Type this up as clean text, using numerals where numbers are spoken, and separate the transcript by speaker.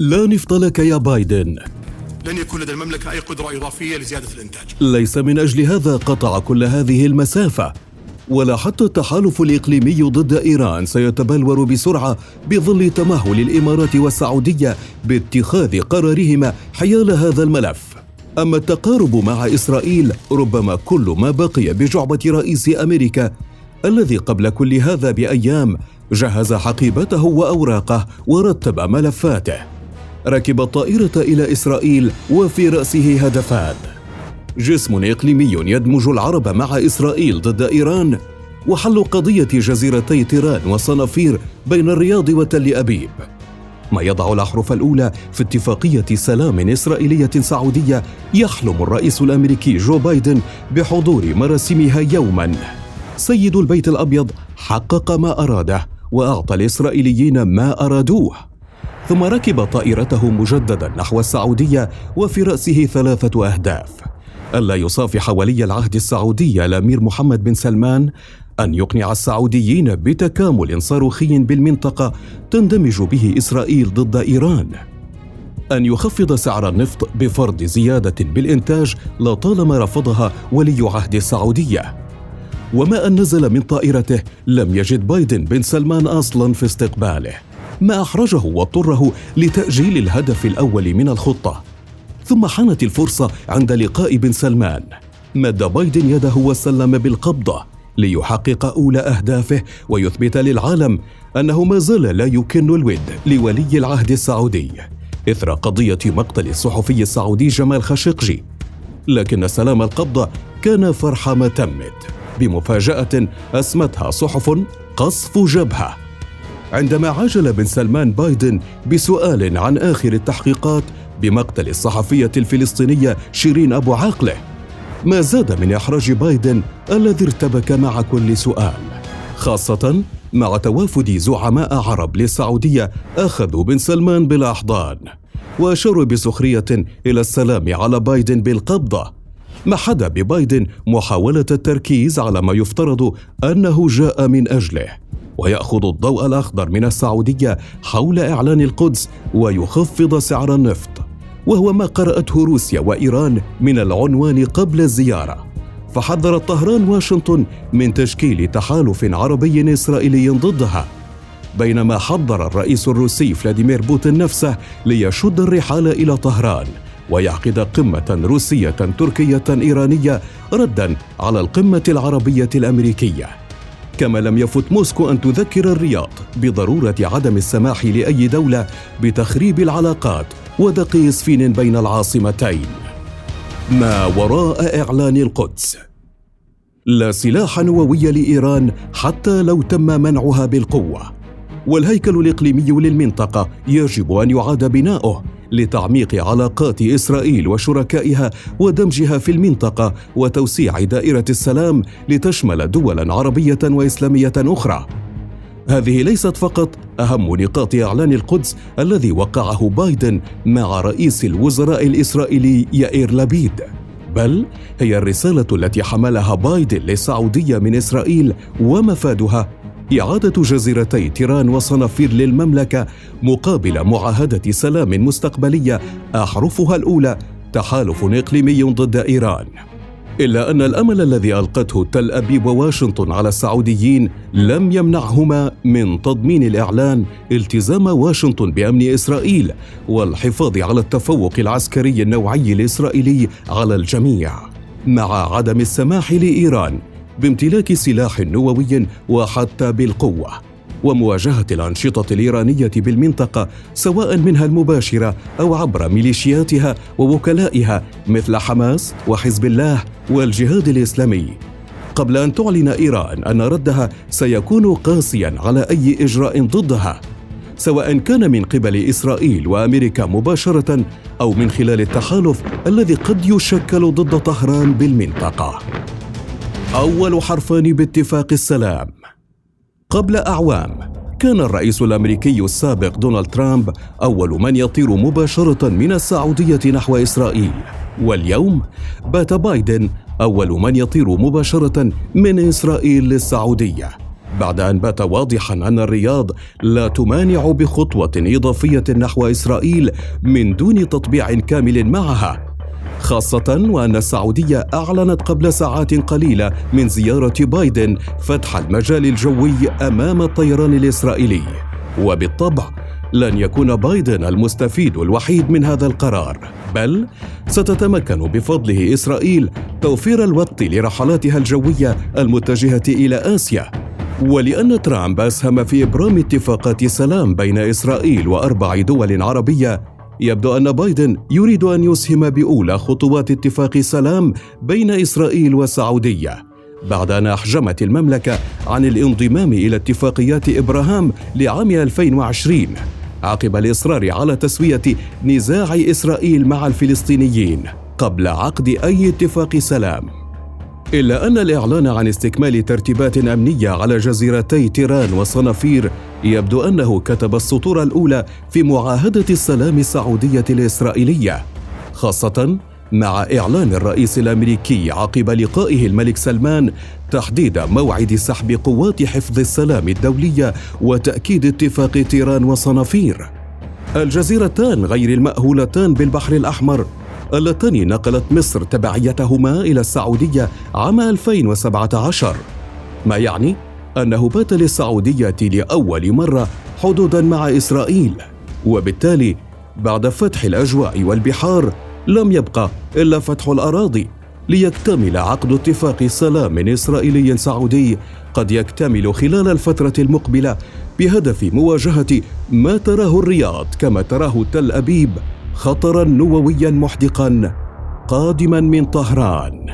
Speaker 1: لا نفط لك يا بايدن.
Speaker 2: لن يكون لدى المملكة أي قدرة إضافية لزيادة الإنتاج.
Speaker 1: ليس من أجل هذا قطع كل هذه المسافة، ولا حتى التحالف الإقليمي ضد إيران سيتبلور بسرعة بظل تمهل الإمارات والسعودية باتخاذ قرارهما حيال هذا الملف. أما التقارب مع إسرائيل ربما كل ما بقي بجعبة رئيس أمريكا الذي قبل كل هذا بأيام جهز حقيبته وأوراقه ورتب ملفاته. ركب الطائرة إلى إسرائيل وفي رأسه هدفان: جسم إقليمي يدمج العرب مع إسرائيل ضد إيران، وحل قضية جزيرتي تيران وصنافير بين الرياض وتل أبيب، ما يضع الأحرف الأولى في اتفاقية سلام إسرائيلية سعودية يحلم الرئيس الأمريكي جو بايدن بحضور مراسمها يوماً. سيد البيت الأبيض حقق ما أراده وأعطى الإسرائيليين ما أرادوه، ثم ركب طائرته مجدداً نحو السعودية وفي رأسه 3 أهداف: ألا يصافح ولي العهد السعودي الأمير محمد بن سلمان، أن يقنع السعوديين بتكامل صاروخي بالمنطقة تندمج به إسرائيل ضد إيران، أن يخفض سعر النفط بفرض زيادة بالإنتاج لطالما رفضها ولي عهد السعودية. وما أن نزل من طائرته لم يجد بايدن بن سلمان أصلاً في استقباله، ما أحرجه واضطره لتأجيل الهدف الأول من الخطة. ثم حانت الفرصة عند لقاء بن سلمان، مد بايدن يده وسلم بالقبضة ليحقق أولى أهدافه ويثبت للعالم أنه ما زال لا يكن الود لولي العهد السعودي إثر قضية مقتل الصحفي السعودي جمال خاشقجي. لكن سلام القبضة كان فرح ما تمت بمفاجأة أسمتها صحف قصف جبهة، عندما عاجل بن سلمان بايدن بسؤال عن آخر التحقيقات بمقتل الصحفية الفلسطينية شيرين أبو عاقلة، ما زاد من إحراج بايدن الذي ارتبك مع كل سؤال، خاصة مع توافد زعماء عرب للسعودية أخذوا بن سلمان بالأحضان وأشاروا بسخرية إلى السلام على بايدن بالقبضة، ما حدا ببايدن محاولة التركيز على ما يفترض أنه جاء من أجله، ويأخذ الضوء الأخضر من السعودية حول إعلان القدس ويخفض سعر النفط، وهو ما قرأته روسيا وإيران من العنوان قبل الزيارة. فحذرت طهران واشنطن من تشكيل تحالف عربي إسرائيلي ضدها، بينما حضر الرئيس الروسي فلاديمير بوتين نفسه ليشد الرحال إلى طهران ويعقد قمة روسية تركية إيرانية رداً على القمة العربية الأمريكية. كما لم يفت موسكو أن تذكر الرياض بضرورة عدم السماح لأي دولة بتخريب العلاقات ودق إسفين بين العاصمتين. ما وراء إعلان القدس: لا سلاح نووي لإيران حتى لو تم منعها بالقوة، والهيكل الإقليمي للمنطقة يجب أن يعاد بناؤه لتعميق علاقات إسرائيل وشركائها ودمجها في المنطقة وتوسيع دائرة السلام لتشمل دولاً عربية وإسلامية أخرى. هذه ليست فقط أهم نقاط إعلان القدس الذي وقعه بايدن مع رئيس الوزراء الإسرائيلي يائير لابيد، بل هي الرسالة التي حملها بايدن للسعودية من إسرائيل ومفادها إعادة جزيرتي تيران وصنافير للمملكة مقابل معاهدة سلام مستقبلية أحرفها الأولى تحالف إقليمي ضد إيران. إلا أن الأمل الذي ألقته تل أبيب وواشنطن على السعوديين لم يمنعهما من تضمين الإعلان التزام واشنطن بأمن إسرائيل والحفاظ على التفوق العسكري النوعي الإسرائيلي على الجميع، مع عدم السماح لإيران بامتلاك سلاح نووي وحتى بالقوة، ومواجهة الأنشطة الإيرانية بالمنطقة سواء منها المباشرة أو عبر ميليشياتها ووكلائها مثل حماس وحزب الله والجهاد الإسلامي، قبل أن تعلن إيران أن ردها سيكون قاسياً على أي إجراء ضدها، سواء كان من قبل إسرائيل وأمريكا مباشرة أو من خلال التحالف الذي قد يشكل ضد طهران بالمنطقة. أول حرفان باتفاق السلام. قبل أعوام كان الرئيس الأمريكي السابق دونالد ترامب أول من يطير مباشرة من السعودية نحو إسرائيل، واليوم بات بايدن أول من يطير مباشرة من إسرائيل للسعودية، بعد أن بات واضحاً أن الرياض لا تمانع بخطوة إضافية نحو إسرائيل من دون تطبيع كامل معها، خاصة وأن السعودية أعلنت قبل ساعات قليلة من زيارة بايدن فتح المجال الجوي أمام الطيران الإسرائيلي. وبالطبع لن يكون بايدن المستفيد الوحيد من هذا القرار، بل ستتمكن بفضله إسرائيل توفير الوقت لرحلاتها الجوية المتجهة إلى آسيا. ولأن ترامب أسهم في إبرام اتفاقات سلام بين إسرائيل و4 دول عربية، يبدو أن بايدن يريد أن يسهم بأولى خطوات اتفاق سلام بين إسرائيل والسعودية، بعد أن أحجمت المملكة عن الانضمام إلى اتفاقيات إبراهام لعام 2020 عقب الإصرار على تسوية نزاع إسرائيل مع الفلسطينيين قبل عقد أي اتفاق سلام. إلا أن الإعلان عن استكمال ترتيبات أمنية على جزيرتي تيران وصنافير يبدو أنه كتب السطور الأولى في معاهدة السلام السعودية الإسرائيلية، خاصة مع إعلان الرئيس الأمريكي عقب لقائه الملك سلمان تحديد موعد سحب قوات حفظ السلام الدولية وتأكيد اتفاق تيران وصنافير، الجزيرتان غير المأهولتان بالبحر الأحمر اللتان نقلت مصر تبعيتهما إلى السعودية عام 2017، ما يعني أنه بات للسعودية لأول مرة حدوداً مع إسرائيل، وبالتالي بعد فتح الأجواء والبحار لم يبقى إلا فتح الأراضي ليكتمل عقد اتفاق سلام إسرائيلي سعودي قد يكتمل خلال الفترة المقبلة بهدف مواجهة ما تراه الرياض كما تراه تل أبيب خطراً نووياً محدقاً قادماً من طهران.